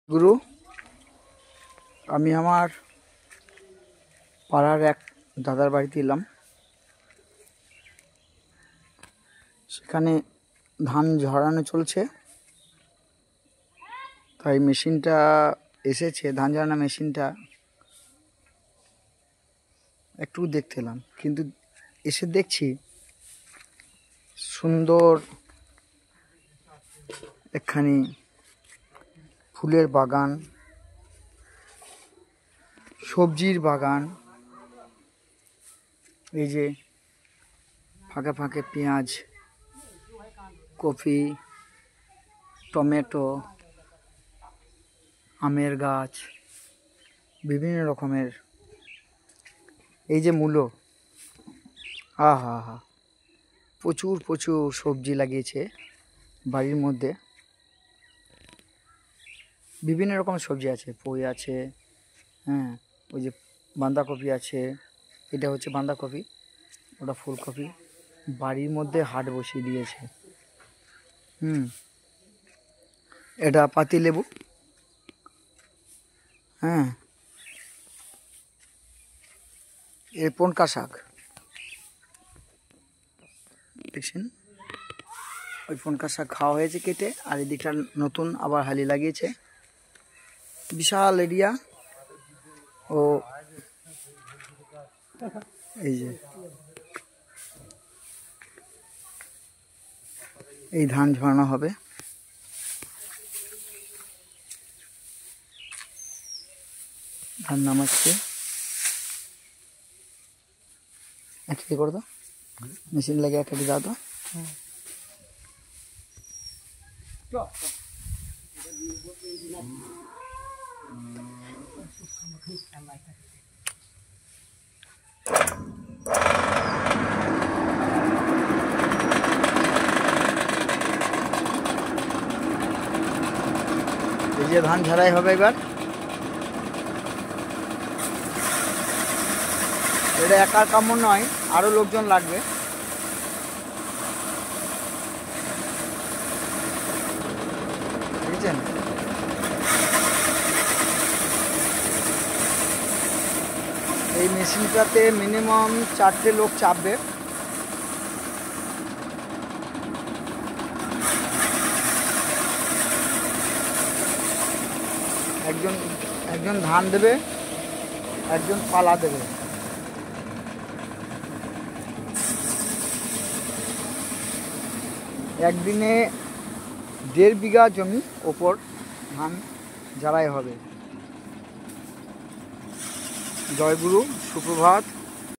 গুরু, আমি আমার পাড়ার এক দাদার বাড়িতে এলাম। সেখানে ধান ঝরানো চলছে, তাই মেশিনটা এসেছে। ধান ঝরানো মেশিনটা একটু দেখতে এলাম, কিন্তু এসে দেখছি সুন্দর একখানি ফুলের বাগান, সবজির বাগান। এই যে ফাঁকে ফাঁকে পেঁয়াজ, কফি, টমেটো, আমের গাছ, বিভিন্ন রকমের। এই যে মূলো, হা হা হা, প্রচুর প্রচুর সবজি লাগিয়েছে বাড়ির মধ্যে। বিভিন্ন রকম সবজি আছে, পুঁই আছে, হ্যাঁ, ওই যে বাঁধাকপি আছে। এটা হচ্ছে বাঁধাকপি, ওটা ফুলকপি। বাড়ির মধ্যে হাট বসিয়ে দিয়েছে। এটা পাতিলেবু, হ্যাঁ, এর পনকা শাক দেখছেন। ওই পনকা শাক খাওয়া হয়েছে কেটে, আর এদিকটা নতুন আবার হালি লাগিয়েছে। বিশাল এরিয়া। ও এই যে এই ধান ঝরানো হবে। ধান নামাচ্ছে। একটা করে দাও, মেশিন লাগে একটা দাও তো। এই যে ধান ঝাড়াই হবে এবার। এটা একার কাম্য নয়, আরো লোকজন লাগবে। বুঝছেন, এই মেশিনটাতে মিনিমাম 4টে লোক চাপবে। একজন ধান দেবে, একজন পালা দেবে। একদিনে 1.5 বিঘা জমি ওপর ধান ঝাড়াই হবে। জয় গুরু, সুপ্রভাত।